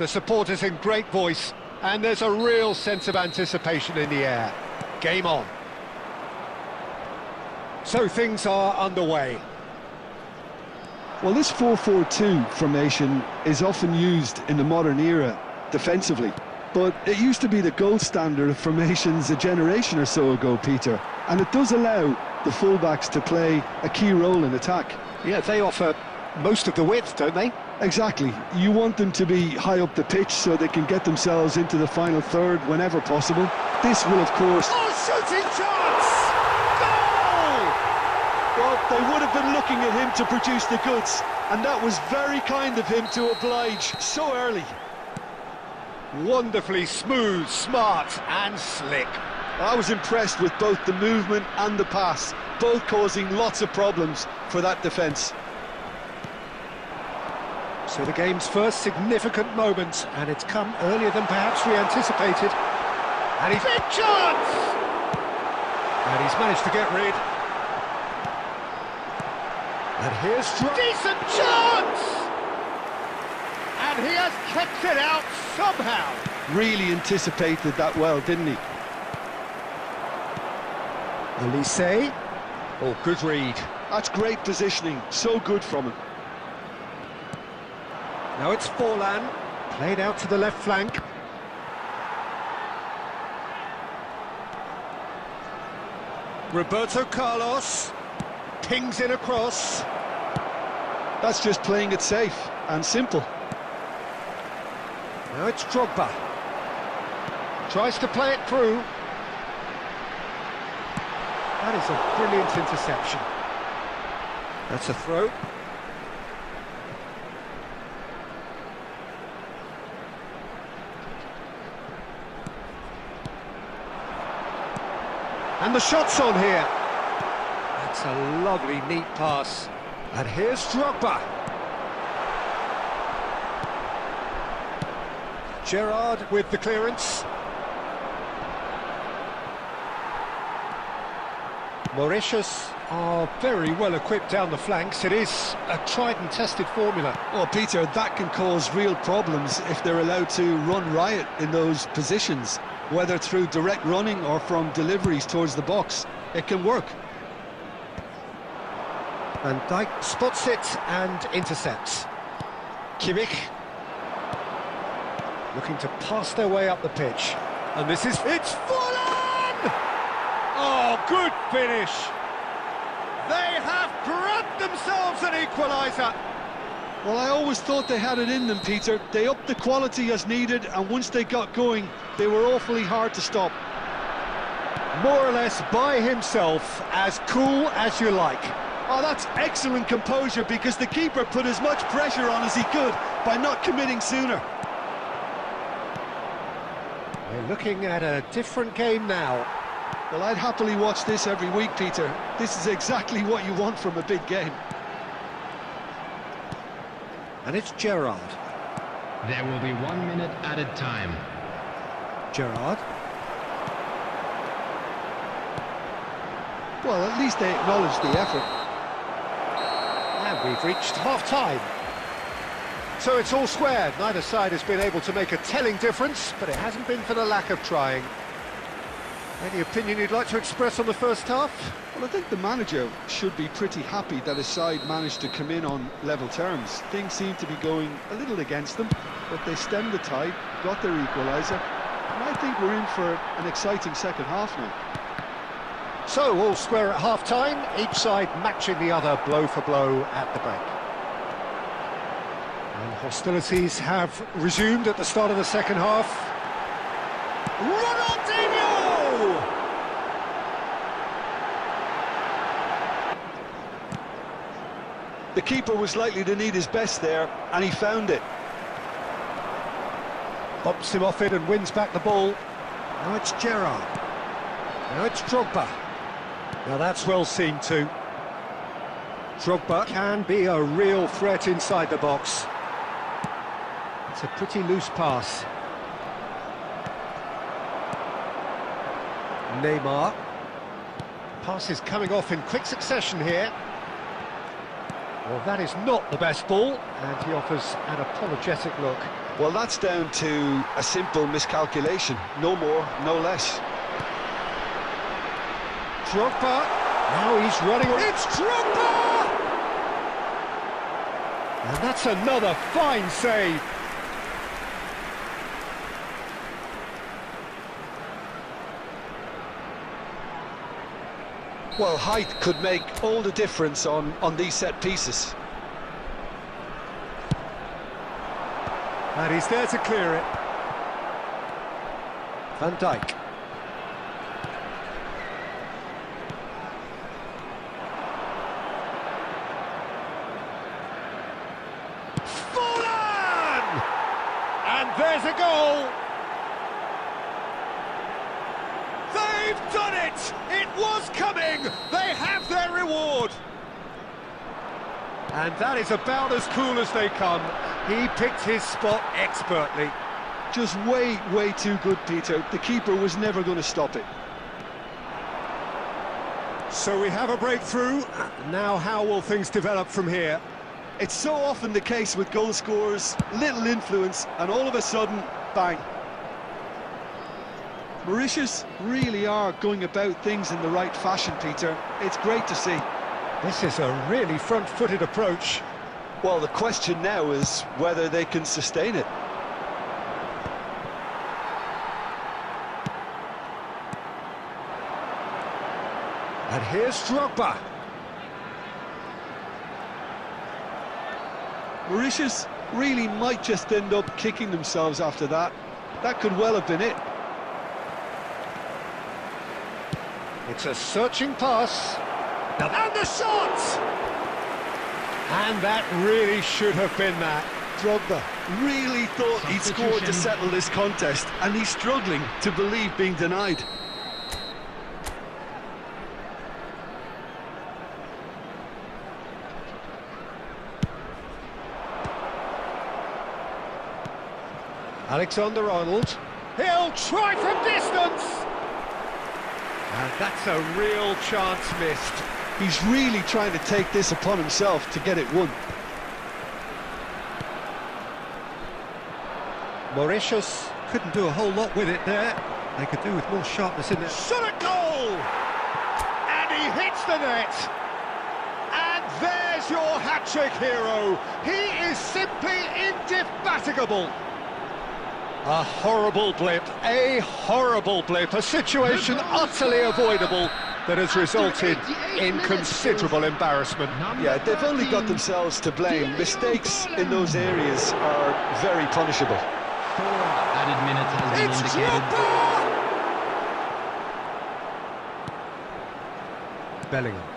The supporters in great voice, and there's a real sense of anticipation in the air. Game on. So things are underway. Well, this 4-4-2 formation is often used in the modern era defensively, but it used to be the gold standard of formations a generation or so ago, Peter, and it does allow the fullbacks to play a key role in attack. Yeah, they offer most of the width, don't they? Exactly. You want them to be high up the pitch so they can get themselves into the final third whenever possible. This will, of course... Oh, shooting chance! Goal! Well, they would have been looking at him to produce the goods, and that was very kind of him to oblige so early. Wonderfully smooth, smart and slick. I was impressed with both the movement and the pass, both causing lots of problems for that defence. So the game's first significant moment, and it's come earlier than perhaps we anticipated. And he's in chance! And he's managed to get rid. And here's... Decent chance! And he has kept it out somehow. Really anticipated that well, didn't he? Elise. Oh, good read. That's great positioning, so good from him. Now it's Forlán, played out to the left flank. Roberto Carlos, pings in across. That's just playing it safe and simple. Now it's Drogba. Tries to play it through. That is a brilliant interception. That's a throw. And the shot's on here. That's a lovely, neat pass. And here's Drogba. Gerrard with the clearance. Mauritius are very well equipped down the flanks. It is a tried and tested formula. Well, Peter, that can cause real problems if they're allowed to run riot in those positions, whether through direct running or from deliveries towards the box. It can work. Van Dijk spots it and intercepts. Kimmich looking to pass their way up the pitch. And this is... It's Forlán! Oh, good finish! They have grabbed themselves an equaliser! Well, I always thought they had it in them, Peter. They upped the quality as needed, and once they got going, they were awfully hard to stop. More or less by himself, as cool as you like. Oh, that's excellent composure, because the keeper put as much pressure on as he could by not committing sooner. We're looking at a different game now. Well, I'd happily watch this every week, Peter. This is exactly what you want from a big game. And it's Gerrard. There will be 1 minute added time. Gerrard. Well, at least they acknowledge the effort. And we've reached half-time. So it's all square. Neither side has been able to make a telling difference, but it hasn't been for the lack of trying. Any opinion you'd like to express on the first half? Well, I think the manager should be pretty happy that his side managed to come in on level terms. Things seem to be going a little against them, but they stemmed the tide, got their equaliser, and I think we're in for an exciting second half now. So, all square at half-time, each side matching the other blow for blow at the break. And hostilities have resumed at the start of the second half. Ronaldinho! The keeper was likely to need his best there, and he found it. Bumps him off it and wins back the ball. Now it's Gerrard. Now it's Drogba. Now that's well seen too. Drogba can be a real threat inside the box. It's a pretty loose pass. Neymar. Pass is coming off in quick succession here. Well, that is not the best ball, and he offers an apologetic look. Well, that's down to a simple miscalculation. No more, no less. Drogba, now he's running. It's Drogba! And that's another fine save. Well, height could make all the difference on these set pieces. And he's there to clear it. Van Dijk. Forlán! And there's a goal! They've done it! It was coming! They have their reward! And that is about as cool as they come. He picked his spot expertly. Just way too good, Peter. The keeper was never going to stop it. So we have a breakthrough. Now how will things develop from here? It's so often the case with goal scorers, little influence, and all of a sudden, bang. Mauritius really are going about things in the right fashion, Peter. It's great to see. This is a really front-footed approach. Well, the question now is whether they can sustain it. And here's Drogba. Mauritius really might just end up kicking themselves after that. That could well have been it. It's a searching pass. And the shot! And that really should have been that. Drogba really thought he'd scored to settle this contest, and he's struggling to believe being denied. Alexander-Arnold. He'll try from distance! And that's a real chance missed. He's really trying to take this upon himself to get it won. Mauritius couldn't do a whole lot with it there. They could do with more sharpness in there. Shot at goal! And he hits the net! And there's your hat-trick hero. He is simply indefatigable. A horrible blip, a situation utterly avoidable that has resulted in considerable embarrassment. Yeah, they've only got themselves to blame. Mistakes in those areas are very punishable. 4 added minutes has been It's indicated. Drogba! Bellingham.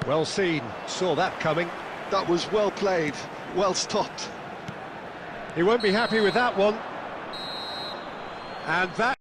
Well seen, saw that coming. That was well played, well stopped. He won't be happy with that one. And that...